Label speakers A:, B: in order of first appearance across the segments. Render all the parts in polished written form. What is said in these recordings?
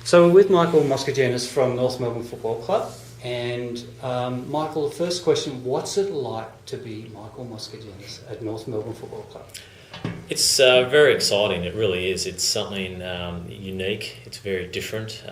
A: So we're with Michael Moscagenis from North Melbourne Football Club. And Michael, the first question, what's it like to be Michael Moscagenis at North Melbourne Football Club?
B: It's very exciting, it really is. It's something unique, it's very different.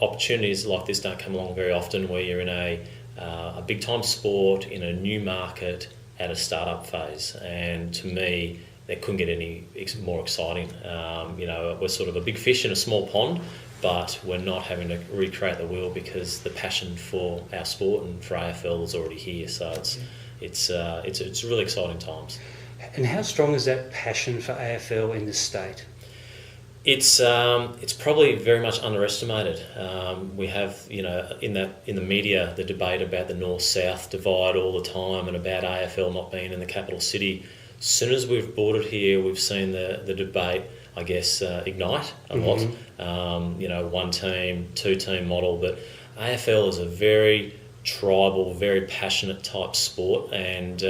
B: Opportunities like this don't come along very often, where you're in a big time sport, in a new market, at a startup phase. And to me, that couldn't get any more exciting. We're sort of a big fish in a small pond, but we're not having to recreate the wheel because the passion for our sport and for AFL is already here. So it's really exciting times.
A: And how strong is that passion for AFL in this state?
B: It's probably very much underestimated. We have, in the media, the debate about the north-south divide all the time and about AFL not being in the capital city. As soon as we've brought it here, we've seen the debate, I guess, ignite a lot. One team, two team model, but AFL is a very tribal, very passionate type sport, and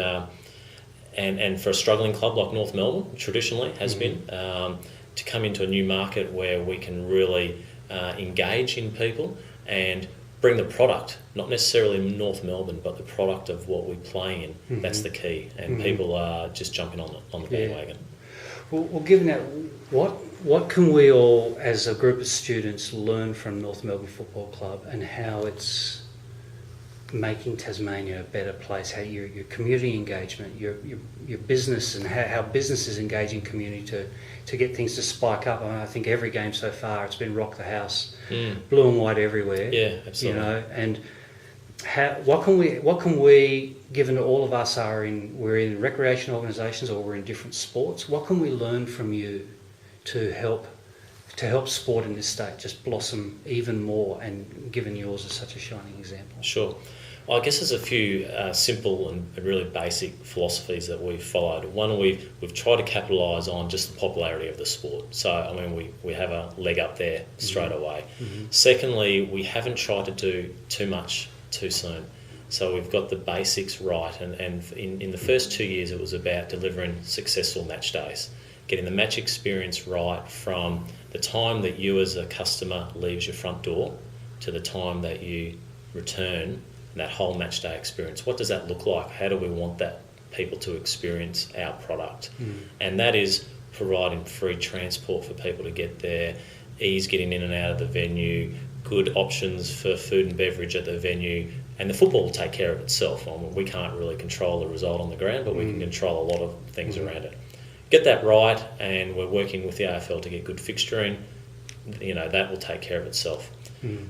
B: for a struggling club like North Melbourne, traditionally has been, to come into a new market where we can really engage in people and bring the product, not necessarily North Melbourne, but the product of what we play in. That's the key, and people are just jumping on the bandwagon.
A: Well, given that, what can we all, as a group of students, learn from North Melbourne Football Club and how it's making Tasmania a better place? How your community engagement, your business, and how business is engaging community to get things to spike up. I think every game so far, it's been rock the house, blue and white everywhere.
B: Yeah, absolutely.
A: And what can we, given that all of us we're in recreation organisations or we're in different sports, what can we learn from you to help sport in this state just blossom even more, and given yours is such a shining example?
B: Sure. Well, I guess there's a few simple and really basic philosophies that we've followed. One, we've tried to capitalise on just the popularity of the sport. So, we have a leg up there straight away. Secondly, we haven't tried to do too much too soon. So we've got the basics right, and in the first 2 years it was about delivering successful match days, getting the match experience right from the time that you as a customer leaves your front door to the time that you return, that whole match day experience. What does that look like? How do we want that people to experience our product? And that is providing free transport for people to get there, ease getting in and out of the venue, good options for food and beverage at the venue, and the football will take care of itself. We can't really control the result on the ground, but we can control a lot of things around it. Get that right, and we're working with the AFL to get good fixturing. That will take care of itself.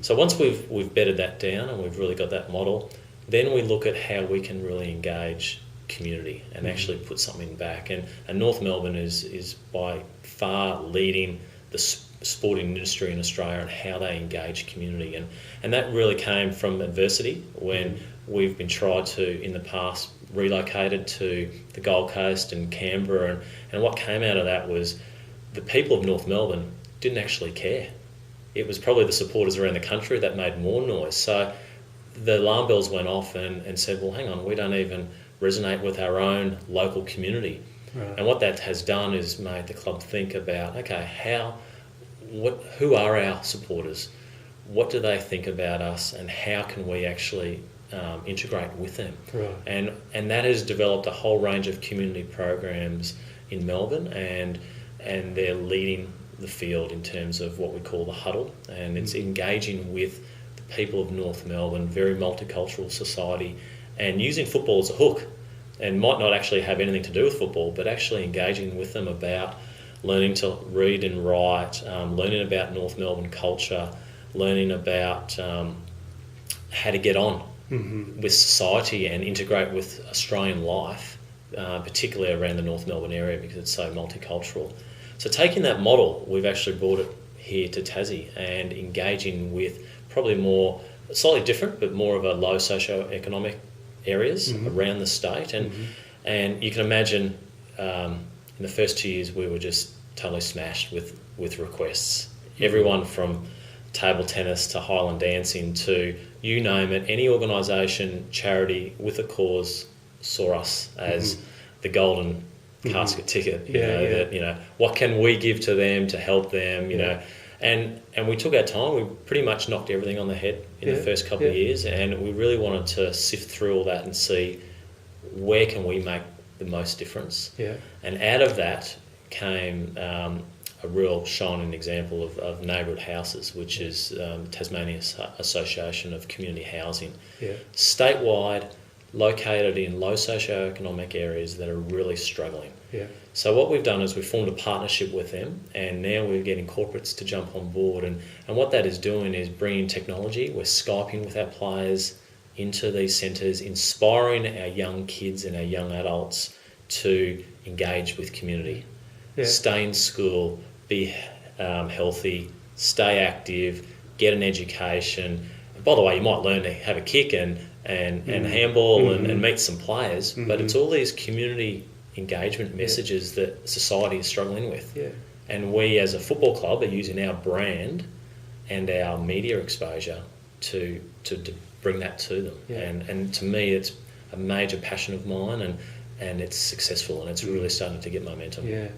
B: So once we've bedded that down and we've really got that model, then we look at how we can really engage community and actually put something back. And North Melbourne is by far leading the sporting industry in Australia and how they engage community. And that really came from adversity when we've been tried to, in the past, relocated to the Gold Coast and Canberra. And what came out of that was the people of North Melbourne didn't actually care. It was probably the supporters around the country that made more noise. So the alarm bells went off and said, well, hang on, we don't even resonate with our own local community. Right. And what that has done is made the club think about, okay, who are our supporters? What do they think about us, and how can we actually integrate with them? Right. And that has developed a whole range of community programs in Melbourne, and they're leading the field in terms of what we call the huddle, and it's engaging with the people of North Melbourne, very multicultural society, and using football as a hook, and might not actually have anything to do with football, but actually engaging with them about learning to read and write, learning about North Melbourne culture, learning about how to get on with society and integrate with Australian life, particularly around the North Melbourne area because it's so multicultural. So taking that model, we've actually brought it here to Tassie and engaging with probably more, slightly different, but more of a low socio-economic areas around the state. And you can imagine in the first 2 years we were just totally smashed with requests. Everyone from table tennis to Highland dancing to you name it, any organisation, charity with a cause saw us as the golden casket ticket. What can we give to them to help them? And we took our time. We pretty much knocked everything on the head in the first couple of years, and we really wanted to sift through all that and see where can we make the most difference.
A: Yeah.
B: And out of that came a real shining example of neighbourhood houses, which is Tasmania's Association of Community Housing.
A: Yeah.
B: Statewide, located in low socioeconomic areas that are really struggling.
A: Yeah.
B: So what we've done is we've formed a partnership with them, and now we're getting corporates to jump on board. And what that is doing is bringing technology. We're Skyping with our players into these centres, inspiring our young kids and our young adults to engage with community.
A: Yeah.
B: Stay in school, be healthy, stay active, get an education. And by the way, you might learn to have a kick and handball and meet some players, but it's all these community engagement messages that society is struggling with.
A: Yeah.
B: And we as a football club are using our brand and our media exposure to bring that to them.
A: Yeah.
B: And to me, it's a major passion of mine, and it's successful, and it's really starting to get momentum.
A: Yeah.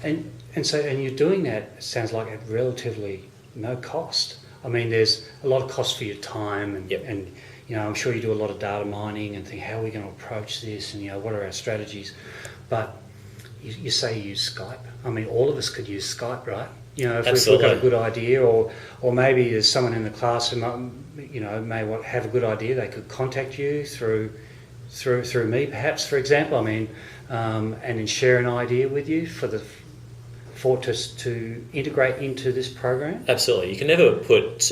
A: And you're doing that, it sounds like, at relatively no cost. I mean, there's a lot of cost for your time, and you know, I'm sure you do a lot of data mining and think, how are we going to approach this, and you know, what are our strategies? But you say you use Skype. I mean, all of us could use Skype, right? You know, if we've got a good idea, or maybe there's someone in the class who might, you know, may have a good idea, they could contact you through me, perhaps, for example. I mean, and then share an idea with you to integrate into this program.
B: Absolutely, you can never put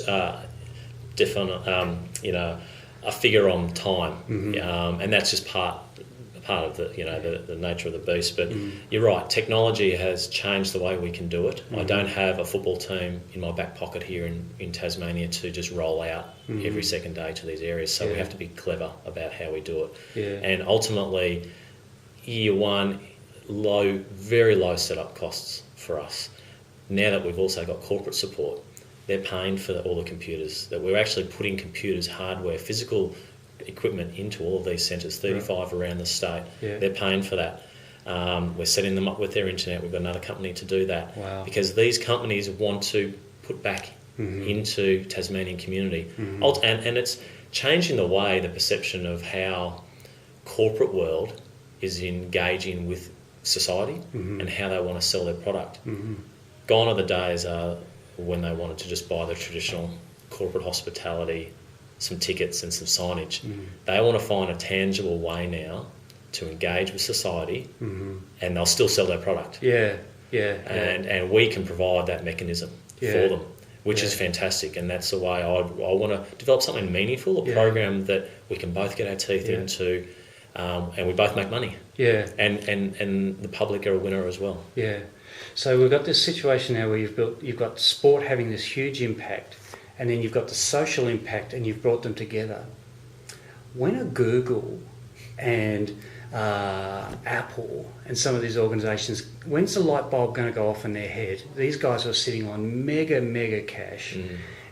B: you know, a figure on time, and that's just part of the nature of the beast. But you're right, technology has changed the way we can do it. I don't have a football team in my back pocket here in Tasmania to just roll out every second day to these areas, so we have to be clever about how we do it.
A: Yeah.
B: And ultimately, year one, very low setup costs for us. Now that we've also got corporate support, they're paying for all the computers, that we're actually putting computers, hardware, physical equipment into all of these centres, 35 around the state. Yeah. They're paying for that. We're setting them up with their internet. We've got another company to do that.
A: Wow.
B: Because these companies want to put back into Tasmanian community. And it's changing the way, the perception of how corporate world is engaging with society and how they want to sell their product. Gone are the days when they wanted to just buy the traditional corporate hospitality, some tickets and some signage. They want to find a tangible way now to engage with society, and they'll still sell their product. And we can provide that mechanism for them, which is fantastic. And that's the way I want to develop something meaningful, a program that we can both get our teeth into, and we both make money. And the public are a winner as well.
A: So we've got this situation now where you've got sport having this huge impact, and then you've got the social impact, and you've brought them together. When are Google and Apple and some of these organisations, when's the light bulb going to go off in their head? These guys are sitting on mega cash,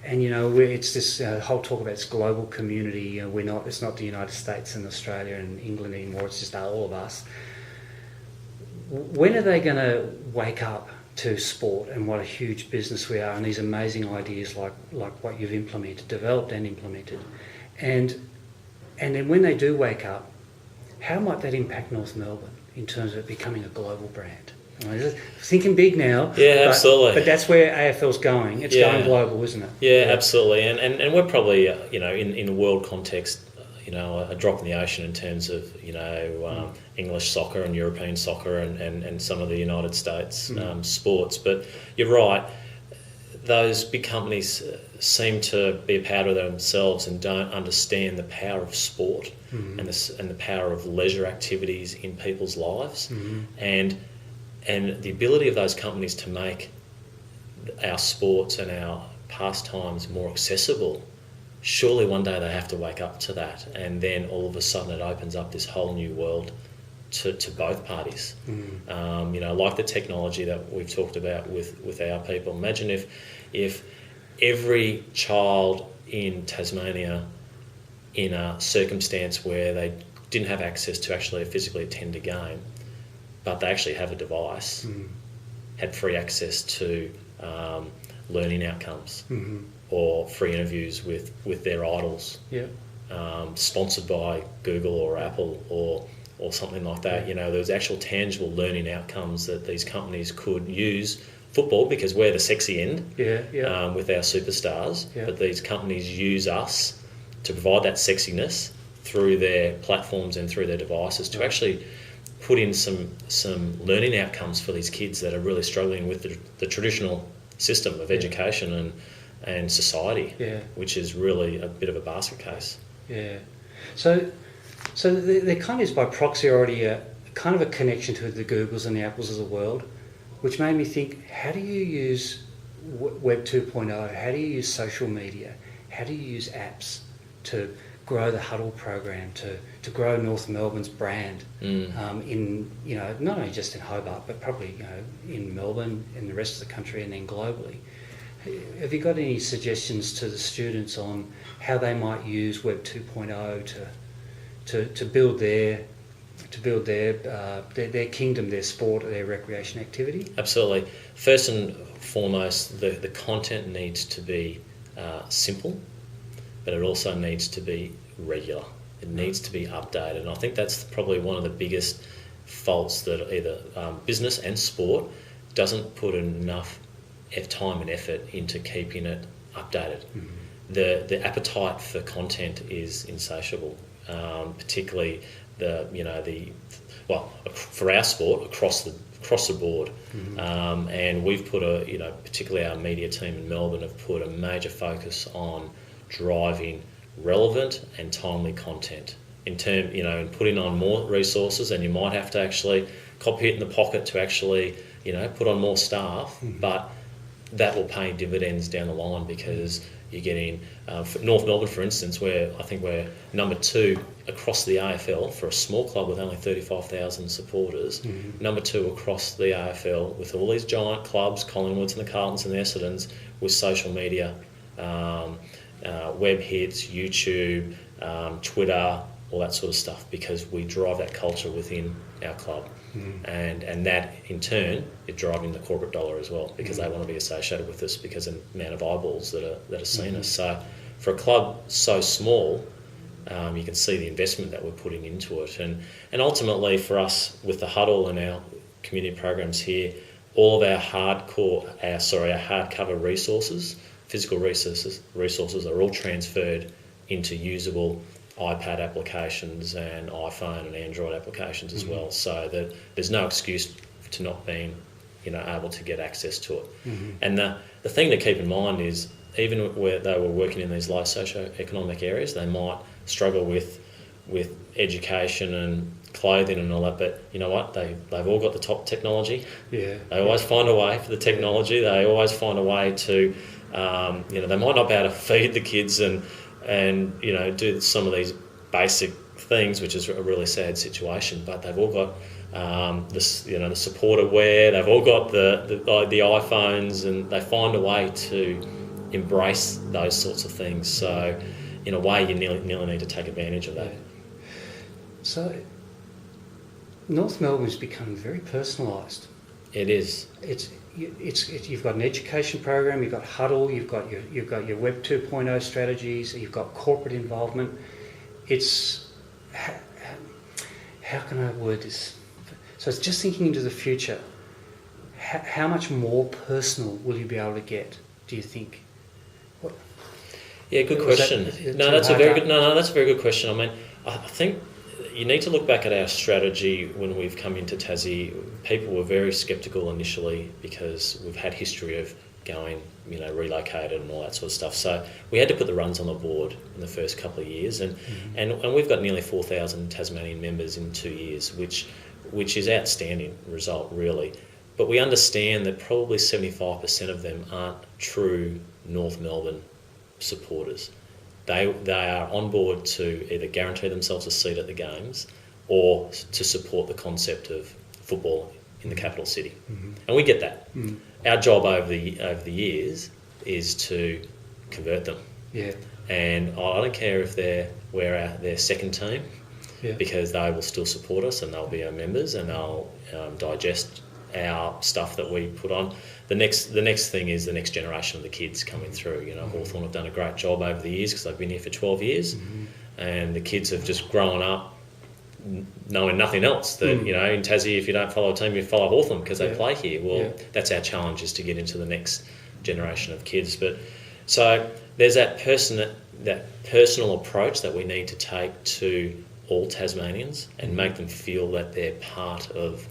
A: and you know, it's this whole talk about this global community. You know, it's not the United States and Australia and England anymore. It's just all of us. When are they going to wake up to sport and what a huge business we are, and these amazing ideas like what you've developed and implemented, and then when they do wake up, how might that impact North Melbourne in terms of it becoming a global brand? I mean, thinking big now,
B: absolutely.
A: But that's where AFL's going. It's going global, isn't it?
B: Absolutely. And we're probably you know, in the world context, you know, a drop in the ocean in terms of, you know, English soccer and European soccer and some of the United States sports. But you're right, those big companies seem to be proud of themselves and don't understand the power of sport and the power of leisure activities in people's lives, and the ability of those companies to make our sports and our pastimes more accessible. Surely one day they have to wake up to that, and then all of a sudden it opens up this whole new world to both parties. You know, like the technology that we've talked about with our people. Imagine if every child in Tasmania, in a circumstance where they didn't have access to actually physically attend a game, but they actually have a device, had free access to learning outcomes
A: Mm-hmm.
B: or free interviews with their idols,
A: Yeah.
B: sponsored by Google or Apple or something like that. You know, there's actual tangible learning outcomes that these companies could use football, because we're the sexy end with our superstars, but these companies use us to provide that sexiness through their platforms and through their devices to actually put in some learning outcomes for these kids that are really struggling with the traditional system of education and society, which is really a bit of a basket case.
A: Yeah. So there kind of is by proxy already a kind of a connection to the Googles and the Apples of the world, which made me think, how do you use Web 2.0? How do you use social media? How do you use apps to grow the Huddle program, to grow North Melbourne's brand in, you know, not only just in Hobart, but probably, you know, in Melbourne, in the rest of the country, and then globally? Have you got any suggestions to the students on how they might use Web 2.0 to build their kingdom, their sport, their recreation activity?
B: Absolutely. First and foremost, the content needs to be simple, but it also needs to be regular. It needs to be updated. And I think that's probably one of the biggest faults that either business and sport doesn't put enough time and effort into keeping it updated. Mm-hmm. The appetite for content is insatiable, particularly for our sport across the board. Mm-hmm. And we've put particularly our media team in Melbourne have put a major focus on driving relevant and timely content and putting on more resources, and you might have to actually copy it in the pocket to actually, put on more staff, mm-hmm. but that will pay dividends down the line, because you're getting, for North Melbourne, for instance, where I think we're number 2 across the AFL for a small club with only 35,000 supporters, mm-hmm. number 2 across the AFL with all these giant clubs, Collingwoods and the Carltons and the Essendons, with social media, web hits, YouTube, Twitter, all that sort of stuff, because we drive that culture within our club. Mm. And that in turn is driving the corporate dollar as well, because they want to be associated with us because of the amount of eyeballs that are seeing us. So for a club so small, you can see the investment that we're putting into it, and ultimately for us with the Huddle and our community programs here, all of our hardcover resources, physical resources are all transferred into usable iPad applications and iPhone and Android applications as well, so that there's no excuse to not being, able to get access to it. Mm-hmm. And the thing to keep in mind is, even where they were working in these low socio-economic areas, they might struggle with education and clothing and all that, but you know what? They've all got the top technology. Yeah. They always find a way for the technology. They always find a way to, they might not be able to feed the kids and do some of these basic things, which is a really sad situation. But they've all got the supporter wear. They've all got the iPhones, and they find a way to embrace those sorts of things. So, in a way, you nearly need to take advantage of that.
A: So, North Melbourne's become very personalised.
B: It is.
A: It's you've got an education program, you've got Huddle, you've got your Web 2.0 strategies, you've got corporate involvement. It's how can I word this? So it's just thinking into the future. How much more personal will you be able to get? Do you think?
B: Yeah, good question. That's a very good question. I mean, I think you need to look back at our strategy when we've come into Tassie. People were very sceptical initially because we've had history of going, relocated and all that sort of stuff. So we had to put the runs on the board in the first couple of years, and we've got nearly 4,000 Tasmanian members in 2 years, which is outstanding result, really. But we understand that probably 75% of them aren't true North Melbourne supporters. They are on board to either guarantee themselves a seat at the games or to support the concept of football in the capital city. Mm-hmm. And we get that. Mm. Our job over the years is to convert them. Yeah. And I don't care if we're their second team, because they will still support us and they'll be our members and they'll digest our stuff that we put on. The next thing is the next generation of the kids coming through. You know, Hawthorn have done a great job over the years because they've been here for 12 years, and the kids have just grown up knowing nothing else. That you know, in Tassie, if you don't follow a team, you follow Hawthorn because they play here. Well, that's our challenge, is to get into the next generation of kids. But so there's that personal approach that we need to take to all Tasmanians and make them feel that they're part of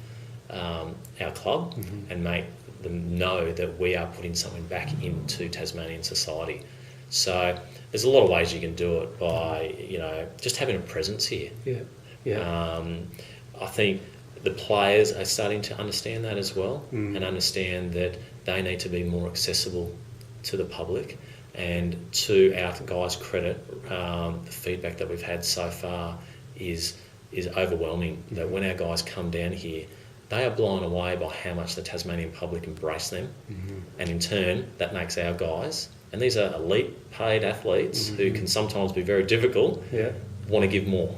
B: our club, and make them know that we are putting something back into Tasmanian society. So there's a lot of ways you can do it by, you know, just having a presence here. I think the players are starting to understand that as well, and understand that they need to be more accessible to the public. And to our guys' credit, the feedback that we've had so far is overwhelming. That when our guys come down here, they are blown away by how much the Tasmanian public embrace them, and in turn that makes our guys, and these are elite paid athletes who can sometimes be very difficult, want to give more.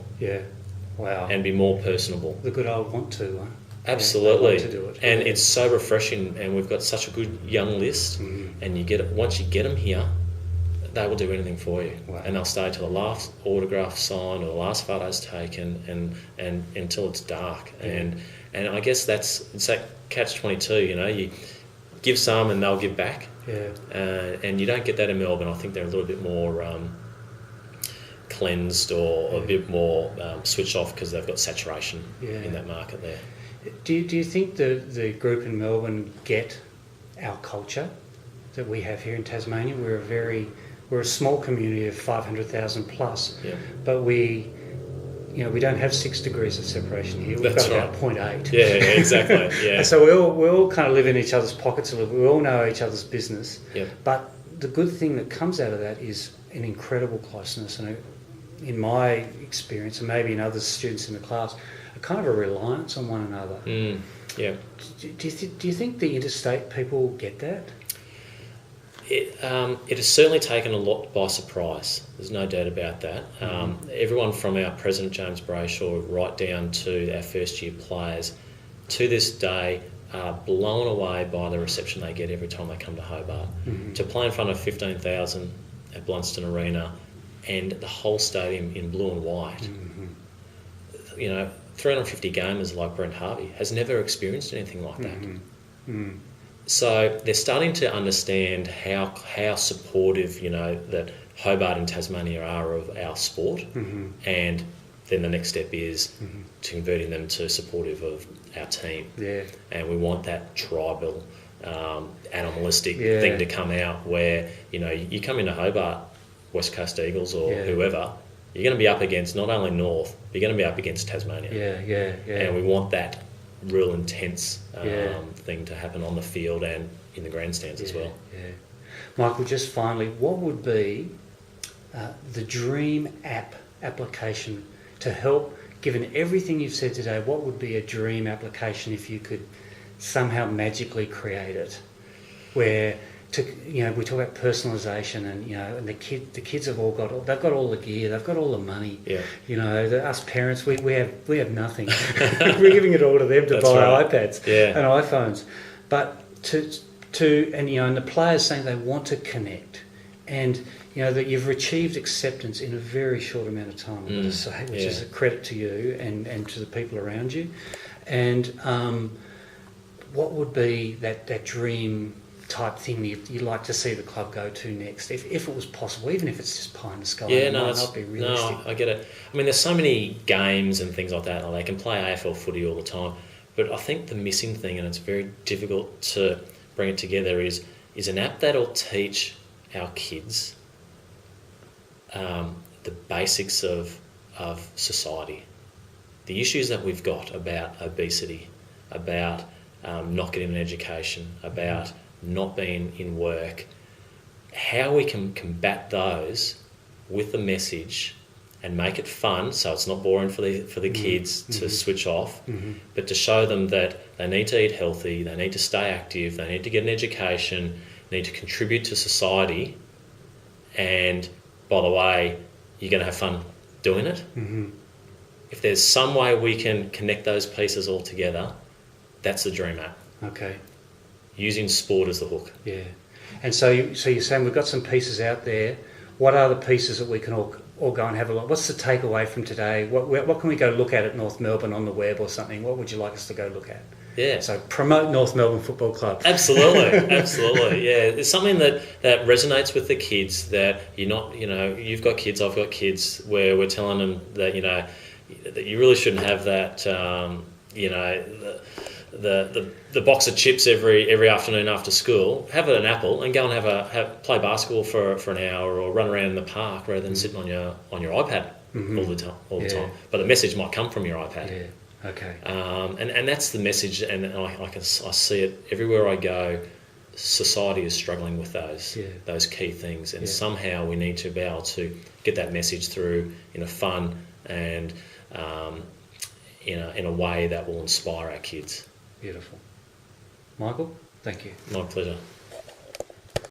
A: Wow.
B: And be more personable.
A: The good old want to, huh?
B: Absolutely.
A: Want to do it.
B: And it's so refreshing, and we've got such a good young list, and you get it, once you get them here, they will do anything for you.
A: Wow.
B: And they'll stay till the last autograph signed or the last photo's taken, and until it's dark. And I guess it's that catch-22, you know, you give some and they'll give back. And you don't get that in Melbourne. I think they're a little bit more cleansed, or a bit more switched off, because they've got saturation in that market there.
A: Do you think the group in Melbourne get our culture that we have here in Tasmania? We're a small community of 500,000 plus, but we don't have 6 degrees of separation here. We've got about 0.8.
B: Yeah, exactly. Yeah.
A: So we all kind of live in each other's pockets a little. We all know each other's business. But the good thing that comes out of that is an incredible closeness, and in my experience, and maybe in other students in the class, a kind of a reliance on one another. Do you think the interstate people get that?
B: It has certainly taken a lot by surprise. There's no doubt about that. Everyone from our president, James Brayshaw, right down to our first year players, to this day, are blown away by the reception they get every time they come to Hobart. To play in front of 15,000 at Blunston Arena, and the whole stadium in blue and white. You know, 350 gamers like Brent Harvey has never experienced anything like that. So they're starting to understand how supportive, you know, that Hobart and Tasmania are of our sport, and then the next step is converting them to supportive of our team. And we want that tribal, animalistic thing to come out, where, you know, you come into Hobart, West Coast Eagles or whoever, you're going to be up against not only North, but you're going to be up against Tasmania. And we want that real intense thing to happen on the field and in the grandstands as well.
A: Michael, just finally, what would be the dream application to help, given everything you've said today, what would be a dream application if you could somehow magically create it, where we talk about personalisation, and and the kids have all they've got all the gear, they've got all the money. You know, us parents, we have nothing. We're giving it all to them to buy iPads and iPhones. But and the players saying they want to connect, and that you've achieved acceptance in a very short amount of time, I've got to say, which is a credit to you and to the people around you. And what would be that dream type thing you'd like to see the club go to next, if it was possible, even if it's just pie in the sky? It might not be realistic.
B: No, I get it. I mean, there's so many games and things like that, and they can play AFL footy all the time, but I think the missing thing, and it's very difficult to bring it together, is an app that'll teach our kids the basics of society, the issues that we've got about obesity, about not getting an education, about not being in work, how we can combat those with the message and make it fun, so it's not boring for the kids to switch off, but to show them that they need to eat healthy, they need to stay active, they need to get an education, they need to contribute to society, and by the way, you're going to have fun doing it. If there's some way we can connect those pieces all together, that's the dream app.
A: Okay.
B: Using sport as the hook.
A: Yeah. And so you're saying we've got some pieces out there. What are the pieces that we can all go and have a look? What's the takeaway from today? What can we go look at North Melbourne on the web or something? What would you like us to go look at?
B: Yeah.
A: So promote North Melbourne Football Club.
B: Absolutely, absolutely. Yeah, it's something that resonates with the kids. That you've got kids, I've got kids. Where we're telling them that that you really shouldn't have that. The box of chips every afternoon after school. Have an apple and go and play basketball for an hour or run around in the park rather than sitting on your iPad all the time. But the message might come from your iPad.
A: Yeah. Okay.
B: And that's the message, and I see it everywhere I go. Society is struggling with those key things, and somehow we need to be able to get that message through in a fun and in a way that will inspire our kids.
A: Beautiful. Michael, thank you.
B: My pleasure.